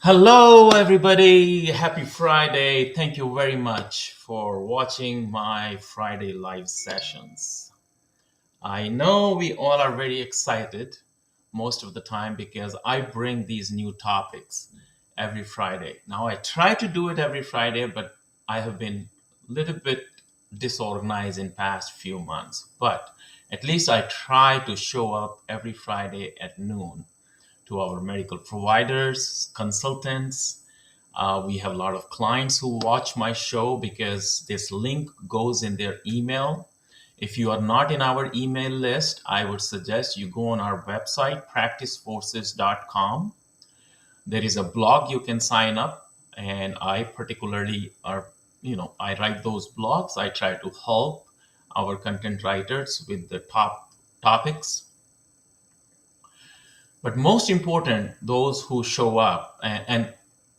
Hello, everybody. Happy Friday. Thank you very much for watching my Friday live sessions. I know we all are very excited most of the time because I bring these new topics every Friday. Now, I try to do it every Friday, but I have been a little bit disorganized in past few months. But at least I try to show up every Friday at noon to our medical providers, consultants. We have a lot of clients who watch my show because this link goes in their email. If you are not in our email list, I would suggest you go on our website, practiceforces.com. There is a blog you can sign up, and I particularly I write those blogs. I try to help our content writers with the top topics, but most important, those who show up, and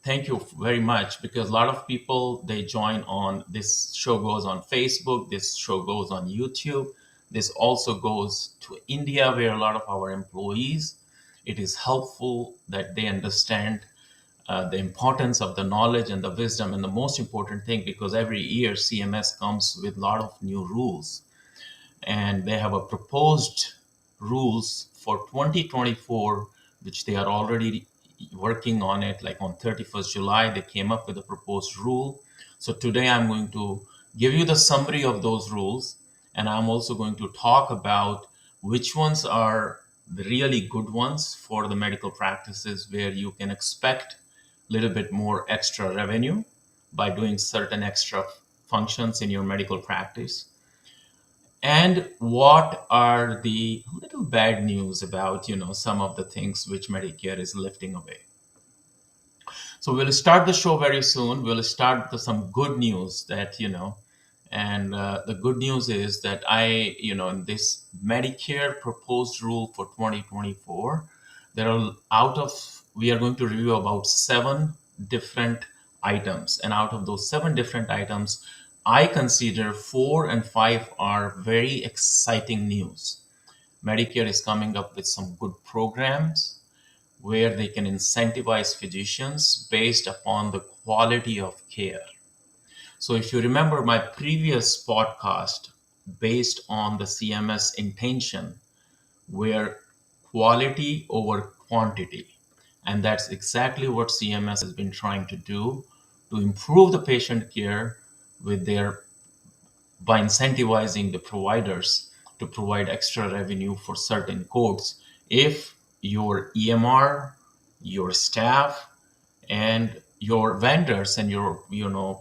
thank you very much, because a lot of people, they join on this show, goes on Facebook, this show goes on YouTube, this also goes to India, where a lot of our employees, it is helpful that they understand the importance of the knowledge and the wisdom, and the most important thing, because every year CMS comes with a lot of new rules, and they have a proposed rules for 2024, which they are already working on it. Like on 31st July, they came up with a proposed rule. So today I'm going to give you the summary of those rules, and I'm also going to talk about which ones are the really good ones for the medical practices, where you can expect a little bit more extra revenue by doing certain extra functions in your medical practice, and what are the little bad news about some of the things which Medicare is lifting away. So we'll start the show very soon. We'll start with some good news that and the good news is that in this Medicare proposed rule for 2024, there are out of we are going to review about seven different items, and out of those seven different items, I consider four and five are very exciting news. Medicare is coming up with some good programs where they can incentivize physicians based upon the quality of care. So, if you remember my previous podcast based on the CMS intention, where quality over quantity, and that's exactly what CMS has been trying to do to improve the patient care with their by incentivizing the providers to provide extra revenue for certain codes if your EMR, your staff, and your vendors and your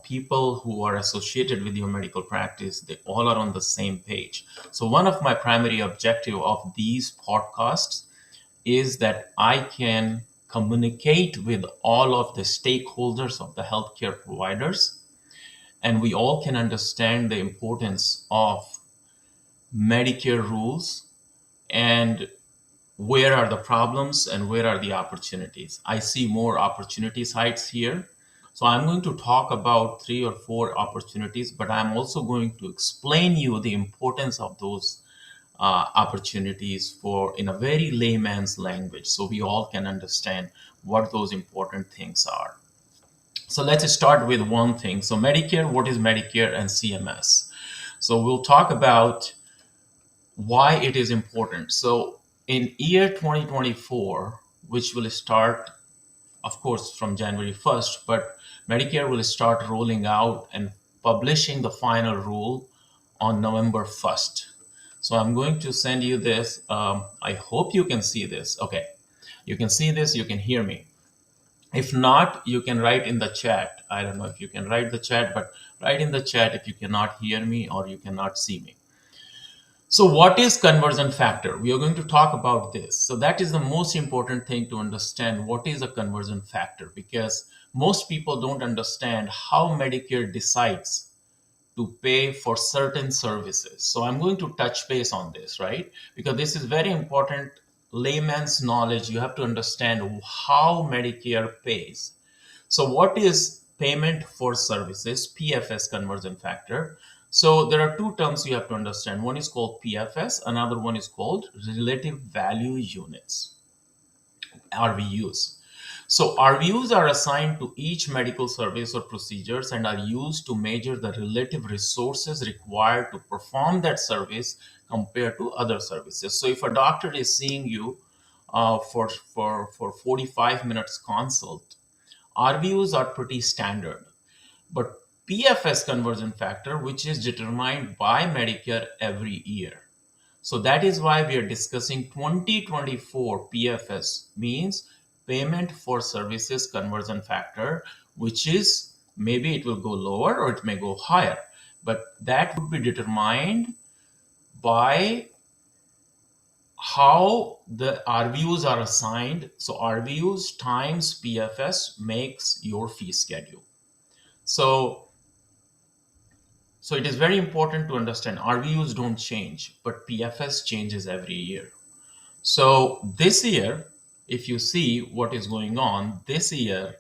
people who are associated with your medical practice, they all are on the same page. So one of my primary objective of these podcasts is that I can communicate with all of the stakeholders of the healthcare providers, and we all can understand the importance of Medicare rules, and where are the problems and where are the opportunities. I see more opportunity sites here. So I'm going to talk about three or four opportunities, but I'm also going to explain you the importance of those opportunities for in a very layman's language, so we all can understand what those important things are. So let's start with one thing. So Medicare, what is Medicare and CMS? So we'll talk about why it is important. So in year 2024, which will start, of course, from January 1st, but Medicare will start rolling out and publishing the final rule on November 1st. So I'm going to send you this. I hope you can see this. Okay, you can see this, you can hear me. If not, you can write in the chat. I don't know if you can write the chat, but write in the chat if you cannot hear me or you cannot see me. So what is conversion factor? We are going to talk about this. So that is the most important thing to understand. What is a conversion factor? Because most people don't understand how Medicare decides to pay for certain services. So I'm going to touch base on this, right? Because this is very important layman's knowledge. You have to understand how Medicare pays. So what is payment for services, PFS conversion factor? So there are two terms you have to understand. One is called PFS, another one is called relative value units, RVUs. So RVUs are assigned to each medical service or procedures and are used to measure the relative resources required to perform that service compared to other services. So if a doctor is seeing you for 45 minutes consult, RVUs are pretty standard. But PFS conversion factor, which is determined by Medicare every year. So that is why we are discussing 2024 PFS, means payment for services conversion factor, which is maybe it will go lower or it may go higher. But that would be determined by how the RVUs are assigned. So RVUs times PFS makes your fee schedule. So it is very important to understand RVUs don't change, but PFS changes every year. So this year, if you see what is going on, this year,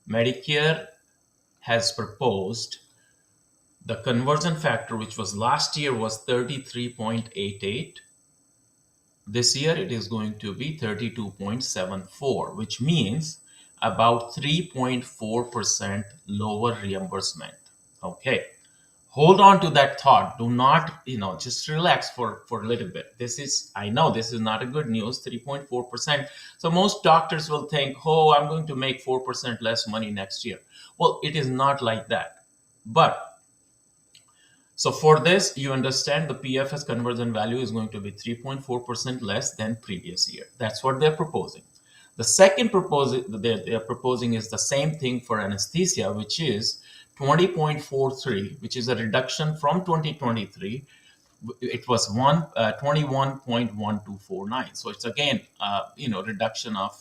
Medicare has proposed the conversion factor, which was last year was 33.88. This year it is going to be 32.74, which means about 3.4% lower reimbursement. Okay. Hold on to that thought. Do not, just relax for a little bit. I know this is not a good news, 3.4%. So most doctors will think, oh, I'm going to make 4% less money next year. Well, it is not like that. But so for this, you understand the PFS conversion value is going to be 3.4% less than previous year. That's what they're proposing. The second proposal they're proposing is the same thing for anesthesia, which is 20.43, which is a reduction from 2023. It was 21.1249. So it's again, reduction of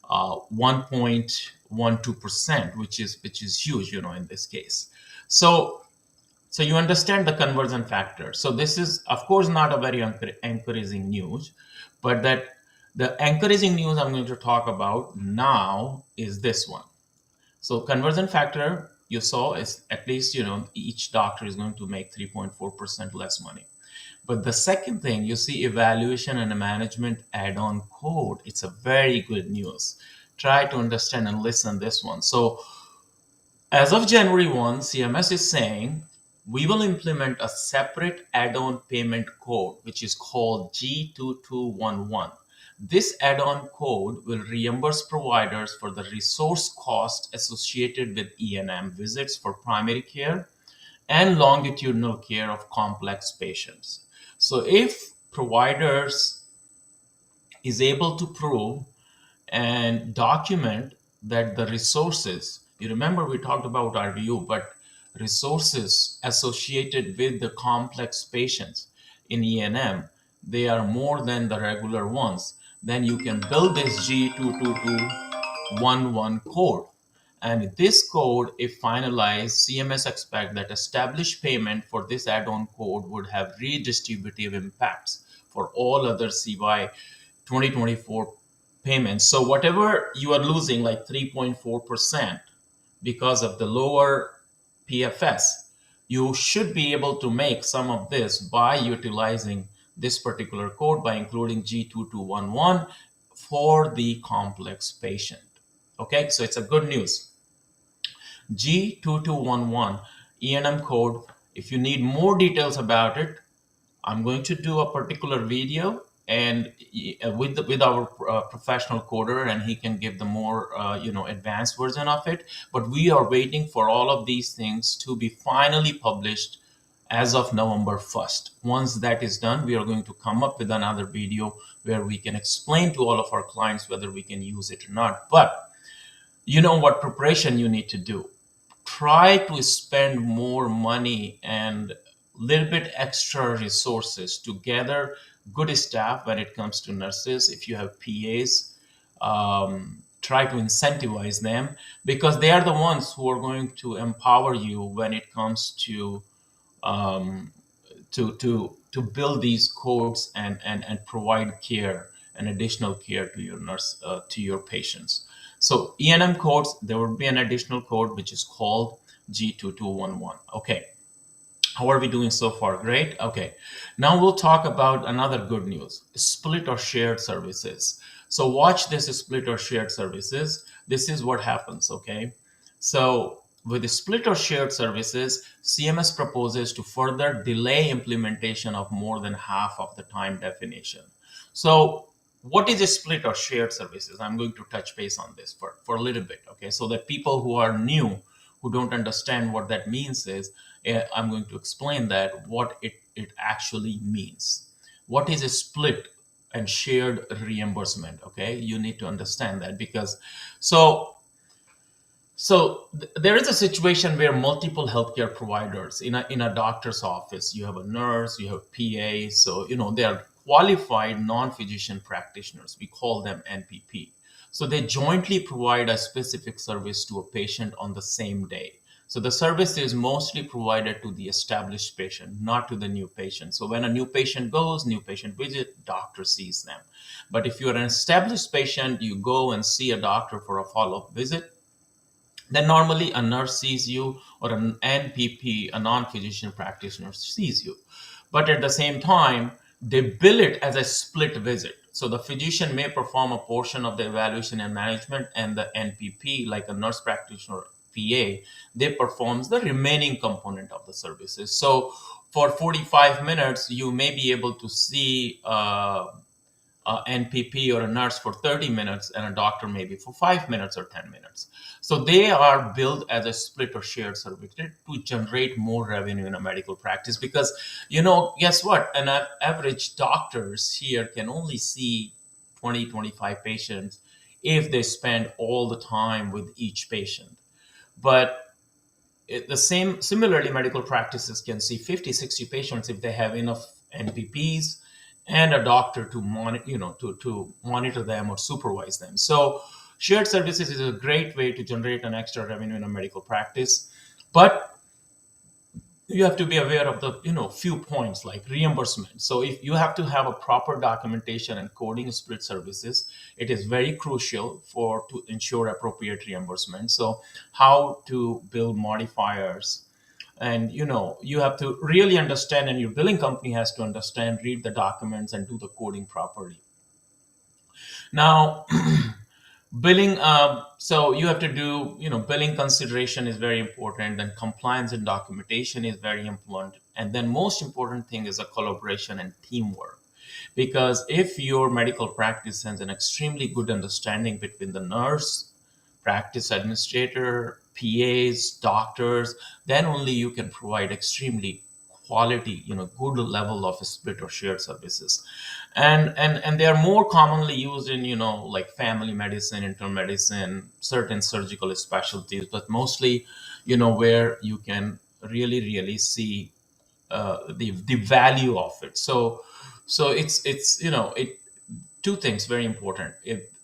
1.12%, which is huge, in this case. So you understand the conversion factor. So this is, of course, not a very encouraging news, but that the encouraging news I'm going to talk about now is this one. So conversion factor, you saw, is at least, each doctor is going to make 3.4% less money. But the second thing, you see evaluation and management add-on code. It's a very good news. Try to understand and listen this one. So as of January 1, CMS is saying we will implement a separate add-on payment code, which is called G2211. This add-on code will reimburse providers for the resource cost associated with E&M visits for primary care and longitudinal care of complex patients. So if providers is able to prove and document that the resources, you remember we talked about RVU, but resources associated with the complex patients in E&M, they are more than the regular ones, then you can build this G22211 code. And this code, if finalized, CMS expect that established payment for this add-on code would have redistributive impacts for all other CY 2024 payments. So whatever you are losing, like 3.4%, because of the lower PFS, you should be able to make some of this by utilizing this particular code, by including G2211 for the complex patient. Okay, so it's a good news. G2211 E&M code. If you need more details about it, I'm going to do a particular video and with our professional coder, and he can give the more advanced version of it. But we are waiting for all of these things to be finally published as of November 1st. Once that is done, we are going to come up with another video where we can explain to all of our clients whether we can use it or not. But you know what preparation you need to do. Try to spend more money and little bit extra resources to gather good staff when it comes to nurses. If you have PAs, try to incentivize them, because they are the ones who are going to empower you when it comes to build these codes and provide care and additional care to your nurse, to your patients. So E&M codes, there will be an additional code which is called G2211. Okay. How are we doing so far? Great. Okay. Now we'll talk about another good news, split or shared services. So watch this split or shared services. this is what happens, okay? So with the split or shared services, CMS proposes to further delay implementation of more than half of the time definition. So what is a split or shared services? I'm going to touch base on this for a little bit, okay? So that people who are new, who don't understand what that means is, I'm going to explain that what it actually means. What is a split and shared reimbursement? Okay, you need to understand that because so there is a situation where multiple healthcare providers in a doctor's office, you have a nurse, you have PA, so they are qualified non-physician practitioners. We call them NPP. So they jointly provide a specific service to a patient on the same day. So the service is mostly provided to the established patient, not to the new patient. So when a new patient goes, new patient visit, doctor sees them. But if you're an established patient, you go and see a doctor for a follow-up visit, then normally a nurse sees you or an NPP, a non-physician practitioner, sees you. But at the same time, they bill it as a split visit. So the physician may perform a portion of the evaluation and management, and the NPP, like a nurse practitioner PA, they performs the remaining component of the services. So for 45 minutes, you may be able to see NPP or a nurse for 30 minutes and a doctor maybe for 5 minutes or 10 minutes. So they are billed as a split or shared service to generate more revenue in a medical practice because, guess what? An average doctors here can only see 20, 25 patients if they spend all the time with each patient. But similarly, medical practices can see 50, 60 patients if they have enough NPPs and a doctor to monitor, to monitor them or supervise them. So shared services is a great way to generate an extra revenue in a medical practice. But you have to be aware of the few points like reimbursement. So if you have to have a proper documentation and coding split services, it is very crucial to ensure appropriate reimbursement. So how to build modifiers, and you have to really understand, and your billing company has to understand, read the documents and do the coding properly. Now billing, so you have to do, billing consideration is very important, and compliance and documentation is very important, and then most important thing is a collaboration and teamwork. Because if your medical practice has an extremely good understanding between the nurse, practice administrator, PAs, doctors, then only you can provide extremely quality, good level of split or shared services. And they are more commonly used in, like family medicine, internal medicine, certain surgical specialties, but mostly, where you can really see the value of it. So it's two things very important.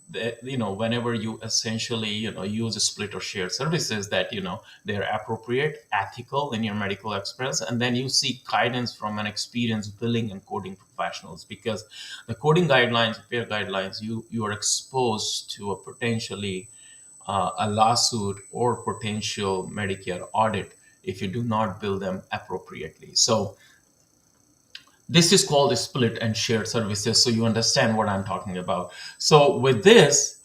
Whenever you essentially use a split or shared services, that they're appropriate, ethical in your medical expense, and then you seek guidance from an experienced billing and coding professionals, because the coding guidelines, repair guidelines, you are exposed to a potentially a lawsuit or potential Medicare audit if you do not bill them appropriately. So this is called a split and shared services, so you understand what I'm talking about. So with this,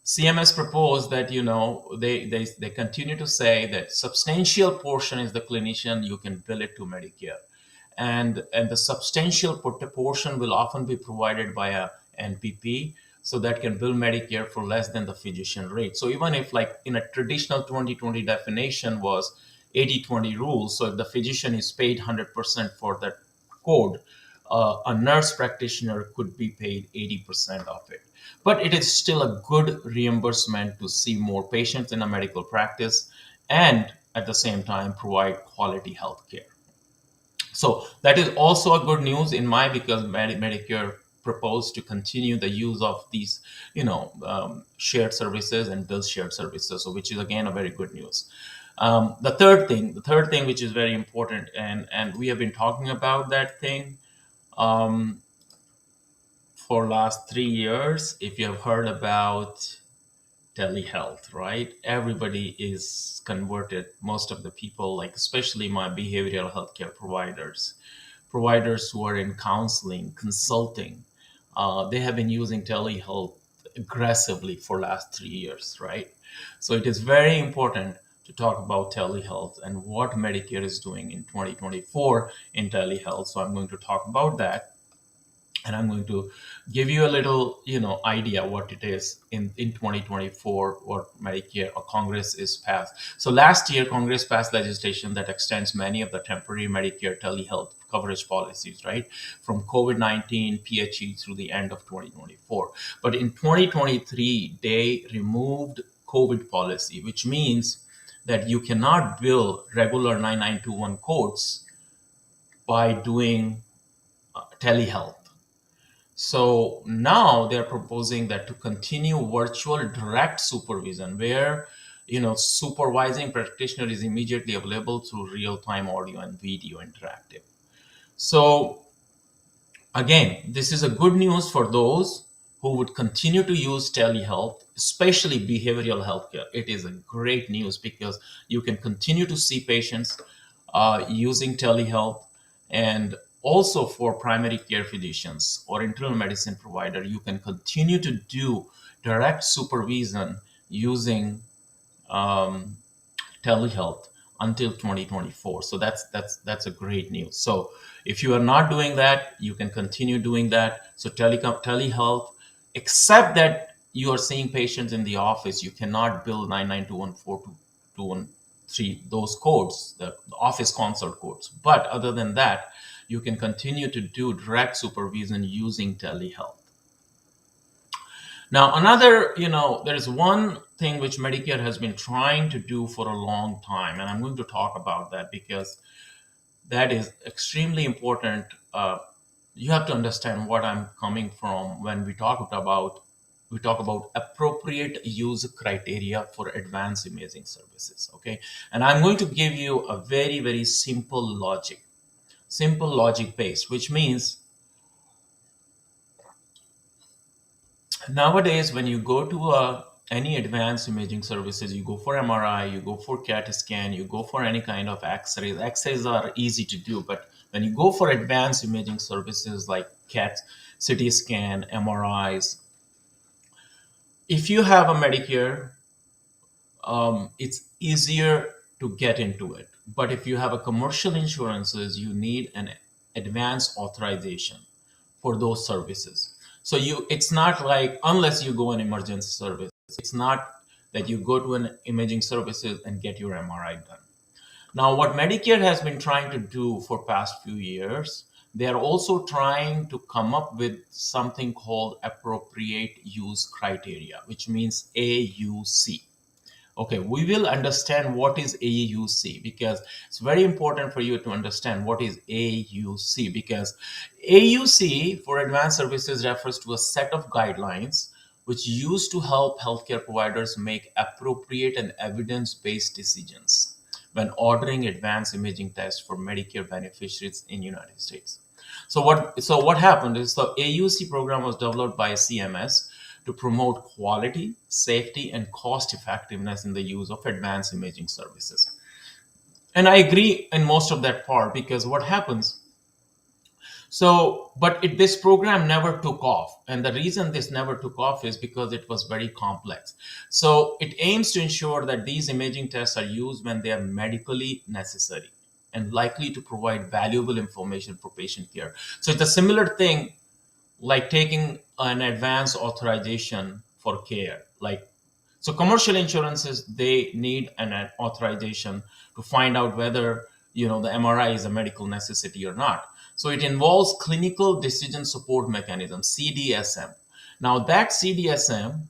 CMS proposed that they continue to say that substantial portion is the clinician, you can bill it to Medicare, and the substantial portion will often be provided by a NPP, so that can bill Medicare for less than the physician rate. So even if, like in a traditional 2020 definition was 80/20 rule, so if the physician is paid 100% for that code, a nurse practitioner could be paid 80% of it. But it is still a good reimbursement to see more patients in a medical practice and at the same time provide quality health care. So that is also a good news in my, because Medicare proposed to continue the use of these, shared services and bill shared services. So which is again a very good news. The third thing which is very important, and we have been talking about that thing um, for last 3 years. If you have heard about telehealth, right? Everybody is converted. Most of the people, like especially my behavioral healthcare providers who are in counseling, consulting, they have been using telehealth aggressively for last 3 years, right? So it is very important to talk about telehealth and what Medicare is doing in 2024 in telehealth. So I'm going to talk about that, and I'm going to give you a little, idea what it is in 2024, what Medicare or Congress is passed. So last year, Congress passed legislation that extends many of the temporary Medicare telehealth coverage policies, right, from COVID-19 PHE through the end of 2024. But in 2023, they removed COVID policy, which means that you cannot bill regular 9921 codes by doing telehealth. So now they're proposing that to continue virtual direct supervision, where supervising practitioner is immediately available through real-time audio and video interactive. So again, this is a good news for those who would continue to use telehealth, especially behavioral healthcare. It is a great news because you can continue to see patients using telehealth, and also for primary care physicians or internal medicine provider, you can continue to do direct supervision using um, telehealth until 2024. So that's a great news. So if you are not doing that, you can continue doing that. So telehealth, except that you are seeing patients in the office, you cannot bill 992142213, those codes, the office consult codes. But other than that, you can continue to do direct supervision using telehealth. Now, there's one thing which Medicare has been trying to do for a long time, and I'm going to talk about that because that is extremely important. You have to understand what I'm coming from when we talk about appropriate use criteria for advanced imaging services. Okay, and I'm going to give you a very, very simple logic base, which means nowadays when you go to any advanced imaging services, you go for MRI, you go for CAT scan, you go for any kind of X-rays. X-rays are easy to do, but when you go for advanced imaging services like CAT, CT scan, MRIs, if you have a Medicare, it's easier to get into it. But if you have a commercial insurances, you need an advanced authorization for those services. So it's not like, unless you go an emergency service, it's not that you go to an imaging services and get your MRI done. Now, what Medicare has been trying to do for past few years, they are also trying to come up with something called appropriate use criteria, which means AUC. Okay, we will understand what is AUC because it's very important for you to understand what is AUC, because AUC for advanced services refers to a set of guidelines which used to help healthcare providers make appropriate and evidence-based decisions when ordering advanced imaging tests for Medicare beneficiaries in United States. So what happened is the AUC program was developed by CMS to promote quality, safety, and cost effectiveness in the use of advanced imaging services. And I agree in most of that part, because what happens, this program never took off. And the reason this never took off is because it was very complex. So it aims to ensure that these imaging tests are used when they are medically necessary and likely to provide valuable information for patient care. So it's a similar thing like taking an advance authorization for care. So commercial insurances, they need an authorization to find out whether the MRI is a medical necessity or not. So it involves clinical decision support mechanism, CDSM. Now that CDSM,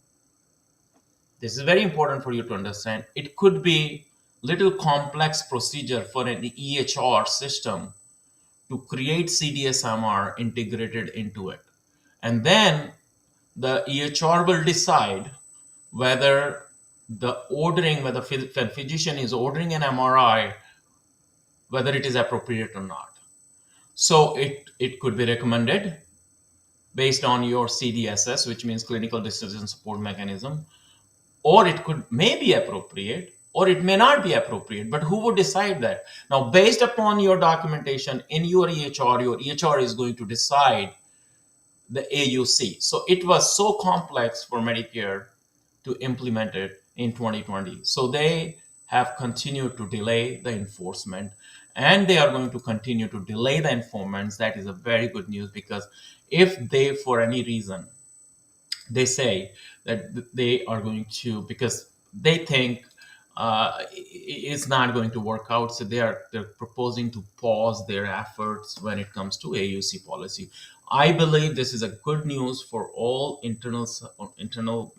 this is very important for you to understand, it could be little complex procedure for an EHR system to create CDSMR integrated into it. And then the EHR will decide whether whether physician is ordering an MRI, whether it is appropriate or not. So it could be recommended based on your CDSS, which means clinical decision support mechanism, or it may be appropriate, or it may not be appropriate. But who would decide that? Now, based upon your documentation in your EHR is going to decide the AUC. So it was so complex for Medicare to implement it in 2020. So they have continued to delay the enforcement, and they are going to continue to delay the enforcement. That is a very good news, because if they, for any reason, they say that they are going to, because they think it's not going to work out, so they're proposing to pause their efforts when it comes to AUC policy. I believe this is a good news for all internal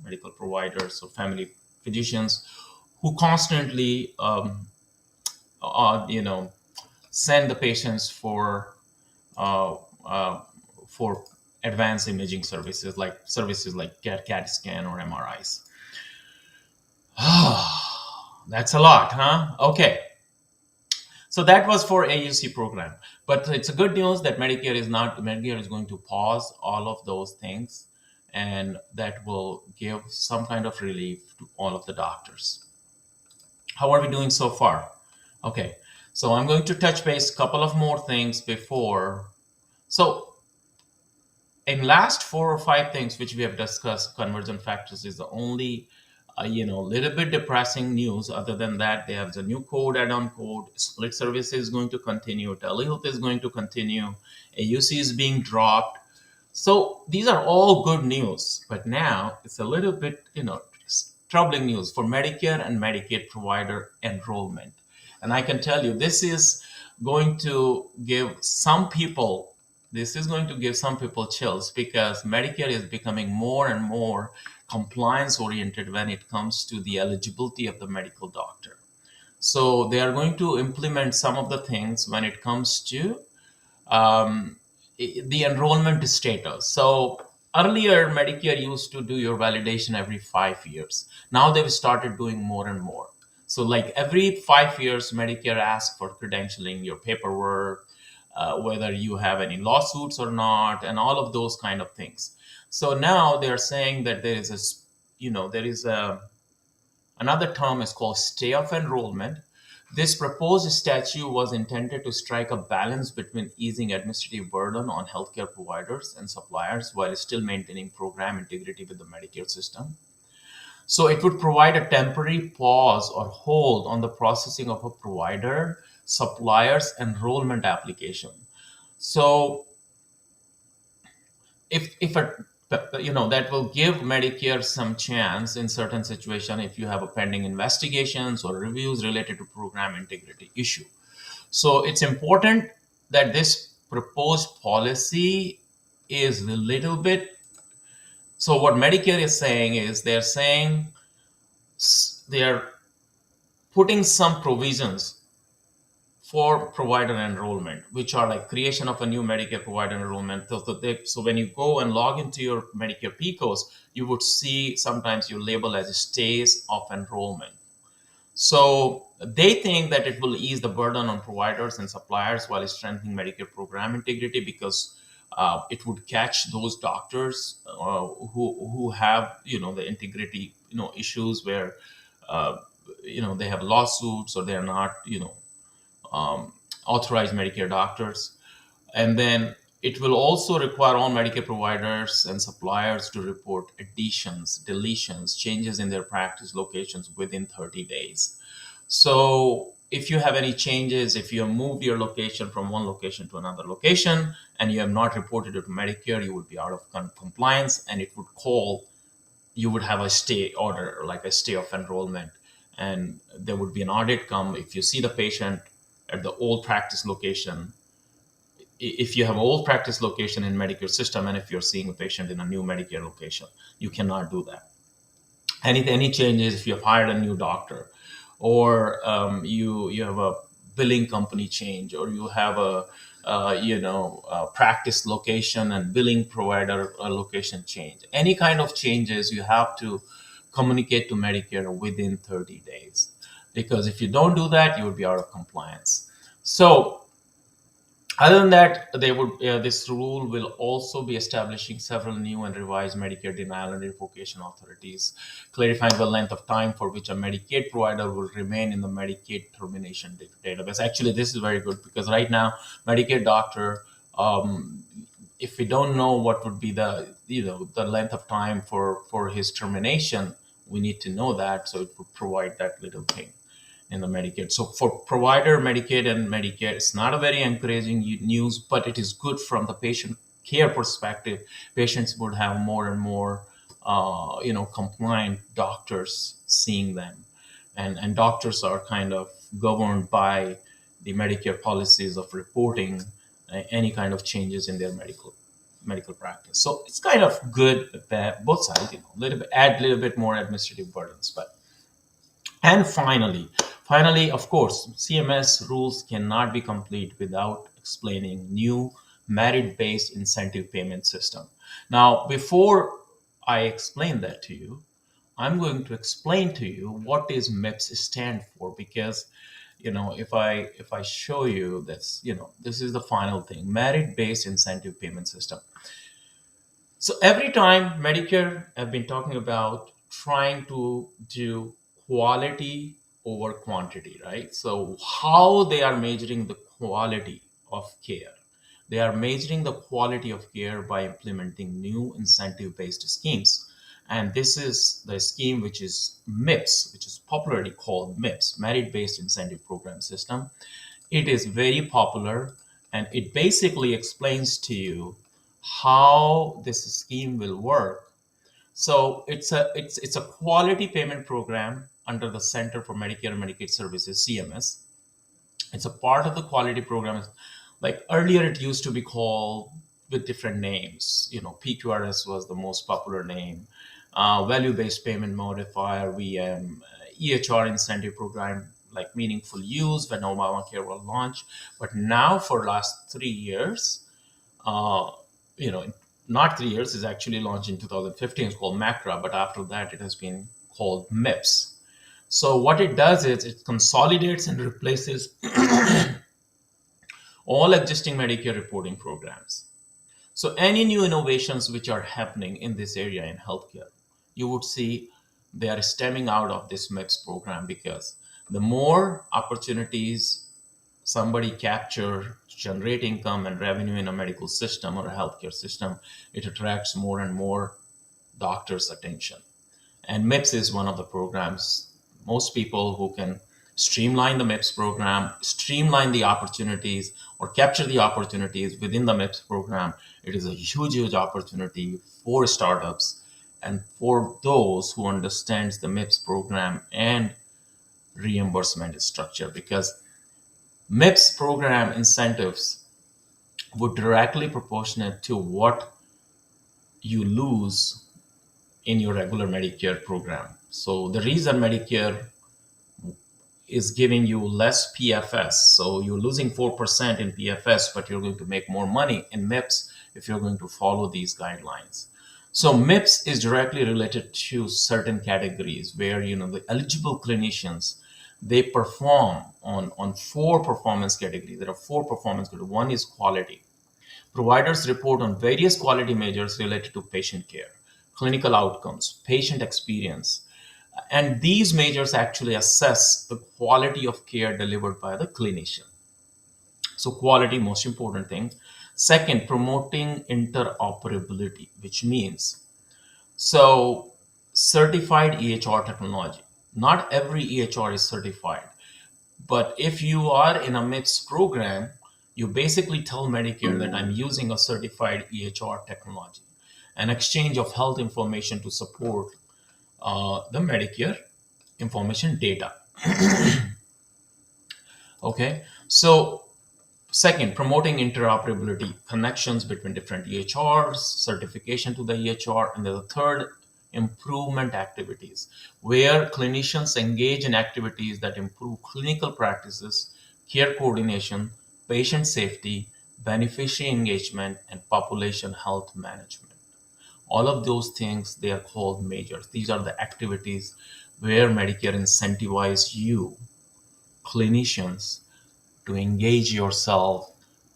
medical providers or family physicians who constantly you know, send the patients uh, uh, for advanced imaging services like CAT scan or MRIs. That's a lot, huh? Okay, so that was for AUC program, but it's a good news that Medicare is going to pause all of those things, and that will give some kind of relief to all of the doctors. How are we doing so far? Okay, so I'm going to touch base a couple of more things before. So in last 4 or 5 things which we have discussed, convergent factors is the only little bit depressing news. Other than that, they have the new code, add-on code, split service is going to continue, telehealth is going to continue, AUC is being dropped. So these are all good news, but now it's a little bit, troubling news for Medicare and Medicaid provider enrollment. And I can tell you, going to give some people, this is going to give some people chills, because Medicare is becoming more and more compliance oriented when it comes to the eligibility of the medical doctor. So they are going to implement some of the things when it comes to um, the enrollment status. So earlier, Medicare used to do your validation every 5 years. Now they've started doing more and more. So like every 5 years, Medicare asks for credentialing, your paperwork, whether you have any lawsuits or not, and all of those kind of things. So now they're saying that there is a another term is called stay of enrollment. This proposed statute was intended to strike a balance between easing administrative burden on healthcare providers and suppliers while still maintaining program integrity with the Medicare system. So it would provide a temporary pause or hold on the processing of a provider supplier's enrollment application. So if a that will give Medicare some chance in certain situation if you have a pending investigations or reviews related to program integrity issue. So it's important that this proposed policy is a little bit. So what Medicare is saying is they're putting some provisions for provider enrollment, which are like creation of a new Medicare provider enrollment. So when you go and log into your Medicare PCOS, you would see sometimes you label as stays of enrollment. So they think that it will ease the burden on providers and suppliers while strengthening Medicare program integrity, because it would catch those doctors who have the integrity issues where they have lawsuits or they're not authorized Medicare doctors. And then it will also require all Medicare providers and suppliers to report additions, deletions, changes in their practice locations within 30 days. So if you have any changes, if you have moved your location from one location to another location and you have not reported it to Medicare, you would be out of compliance, and it would you would have a stay order, like a stay of enrollment. And there would be an audit come if you see the patient at the old practice location. If you have an old practice location in Medicare system, and if you're seeing a patient in a new Medicare location, you cannot do that. Any changes if you have hired a new doctor, or you have a billing company change, or you have a practice location and billing provider location change, any kind of changes, you have to communicate to Medicare within 30 days, because if you don't do that, you would be out of compliance. So other than that, this rule will also be establishing several new and revised Medicare denial and revocation authorities, clarifying the length of time for which a Medicaid provider will remain in the Medicaid termination database. Actually, this is very good, because right now, Medicaid doctor, um, if we don't know what would be the length of time for his termination, we need to know that, so it would provide that little thing in the Medicaid. So for provider, Medicaid and Medicare, it's not a very encouraging news, but it is good from the patient care perspective. Patients would have more and more, compliant doctors seeing them, and doctors are kind of governed by the Medicare policies of reporting any kind of changes in their medical practice. So it's kind of good, bad, both sides. Add a little bit more administrative burdens, but and finally, of course, CMS rules cannot be complete without explaining new merit-based incentive payment system. Now, before I explain that to you, I'm going to explain to you what is MIPS stand for, because if I show you this, this is the final thing: merit-based incentive payment system. So every time Medicare have been talking about trying to do quality over quantity, right? So how they are measuring the quality of care? They are measuring the quality of care by implementing new incentive-based schemes. And this is the scheme which is MIPS, which is popularly called MIPS, Merit-Based Incentive Program System. It is very popular, and it basically explains to you how this scheme will work. So it's a quality payment program under the Center for Medicare and Medicaid Services, CMS. It's a part of the quality program. Like earlier, it used to be called with different names. PQRS was the most popular name. Value-based payment modifier, VM, EHR incentive program, like meaningful use when Obamacare was launched. But now, for last 3 years, uh, you know, not 3 years, is actually launched in 2015. It's called MACRA, but after that, it has been called MIPS. So what it does is it consolidates and replaces all existing Medicare reporting programs. So any new innovations which are happening in this area in healthcare, you would see they are stemming out of this MIPS program, because the more opportunities somebody capture to generate income and revenue in a medical system or a healthcare system, it attracts more and more doctors' attention. And MIPS is one of the programs. Most people who can streamline the MIPS program, streamline the opportunities, or capture the opportunities within the MIPS program, it is a huge, huge opportunity for startups and for those who understands the MIPS program and reimbursement structure, because MIPS program incentives would directly proportionate to what you lose in your regular Medicare program. So the reason Medicare is giving you less PFS, so you're losing 4% in PFS, but you're going to make more money in MIPS if you're going to follow these guidelines. So MIPS is directly related to certain categories where the eligible clinicians, they perform on four performance categories. There are four performance categories. One is quality. Providers report on various quality measures related to patient care, clinical outcomes, patient experience, and these measures actually assess the quality of care delivered by the clinician. So, quality, most important thing. Second, promoting interoperability, which means so certified EHR technology. Not every EHR is certified. But if you are in a MIPS program, you basically tell Medicare that I'm using a certified EHR technology, an exchange of health information to support the Medicare information data. Okay, so second, promoting interoperability, connections between different EHRs, certification to the EHR, and the third, improvement activities, where clinicians engage in activities that improve clinical practices, care coordination, patient safety, beneficiary engagement, and population health management. All of those things, they are called measures. These are the activities where Medicare incentivizes you, clinicians, to engage yourself,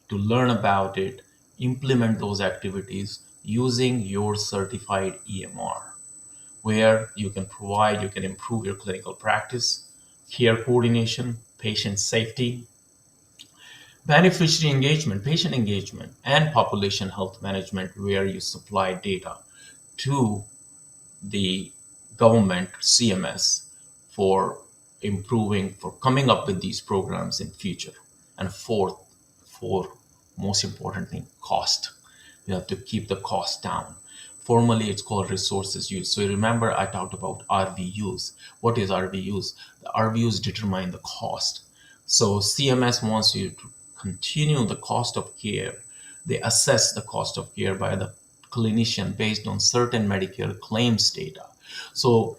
to learn about it, implement those activities using your certified EMR, where you can improve your clinical practice, care coordination, patient safety, Beneficiary engagement, patient engagement, and population health management, where you supply data to the government, CMS, for improving, for coming up with these programs in future. And fourth, for most important thing, cost. You have to keep the cost down. Formally, it's called resources use. So you remember I talked about RVUs. What is RVUs? The RVUs determine the cost. So CMS wants you to continue the cost of care. They assess the cost of care by the clinician based on certain Medicare claims data. So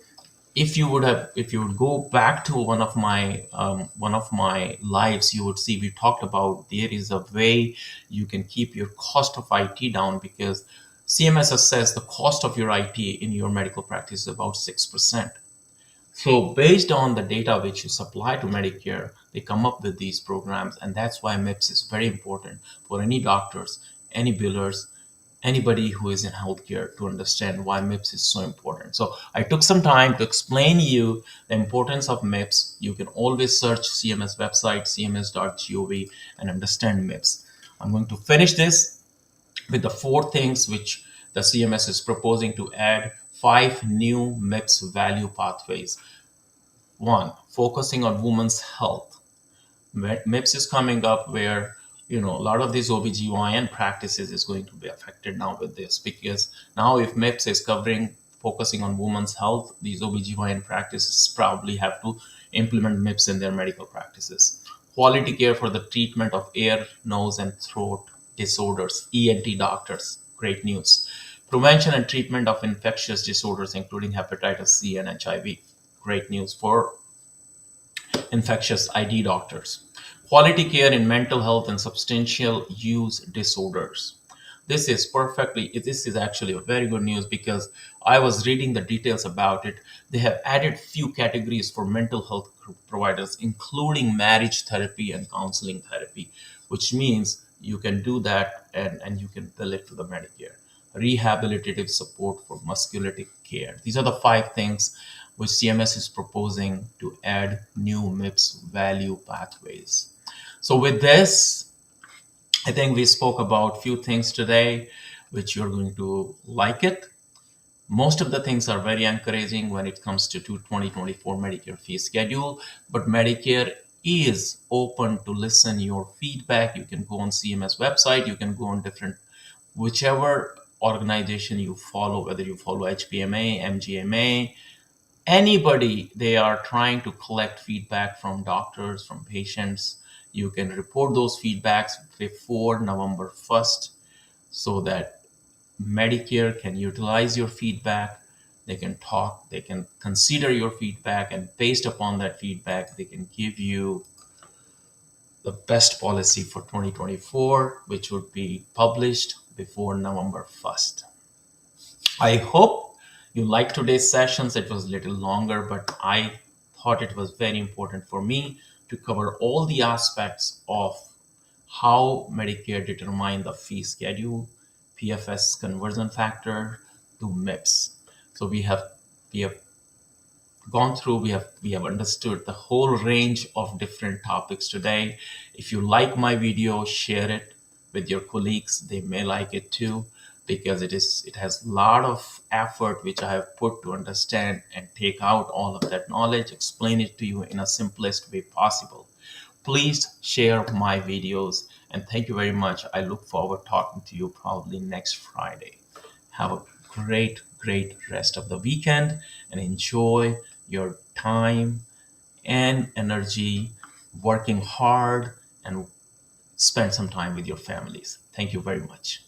if you would go back to one of my lives, you would see we talked about there is a way you can keep your cost of IT down, because CMS says the cost of your IT in your medical practice is about 6%. So based on the data which you supply to Medicare, they come up with these programs, and that's why MIPS is very important for any doctors, any billers, anybody who is in healthcare to understand why MIPS is so important. So I took some time to explain you the importance of MIPS. You can always search CMS website, cms.gov, and understand MIPS. I'm going to finish this with the four things which the CMS is proposing to add: five new MIPS value pathways. One, focusing on women's health. MIPS is coming up where a lot of these OBGYN practices is going to be affected now with this, because now if MIPS is covering focusing on women's health, these OBGYN practices probably have to implement MIPS in their medical practices. Quality care for the treatment of ear, nose, and throat disorders, ENT doctors, great news. Prevention and treatment of infectious disorders, including hepatitis C and HIV, great news for infectious ID doctors. Quality care in mental health and substantial use disorders. This is actually a very good news, because I was reading the details about it. They have added few categories for mental health providers, including marriage therapy and counseling therapy, which means you can do that, and you can bill it to the Medicare. Rehabilitative support for musculoskeletal care. These are the five things which CMS is proposing to add new MIPS value pathways. So with this, I think we spoke about few things today, which you're going to like it. Most of the things are very encouraging when it comes to 2024 Medicare fee schedule, but Medicare is open to listen your feedback. You can go on CMS website, you can go on different, whichever organization you follow, whether you follow HPMA, MGMA, anybody, they are trying to collect feedback from doctors, from patients. You can report those feedbacks before November 1st, so that Medicare can utilize your feedback. They can talk, they can consider your feedback, and based upon that feedback, they can give you the best policy for 2024, which would be published before November 1st. I hope you liked today's sessions. It was a little longer, but I thought it was very important for me to cover all the aspects of how Medicare determine the fee schedule, PFS conversion factor to MIPS. So we have gone through, we have understood the whole range of different topics today. If you like my video, share it with your colleagues. They may like it too, because it has a lot of effort which I have put to understand and take out all of that knowledge, explain it to you in a simplest way possible. Please share my videos, and thank you very much. I look forward talking to you probably next Friday. Have a great rest of the weekend, and enjoy your time and energy working hard, and spend some time with your families. Thank you very much.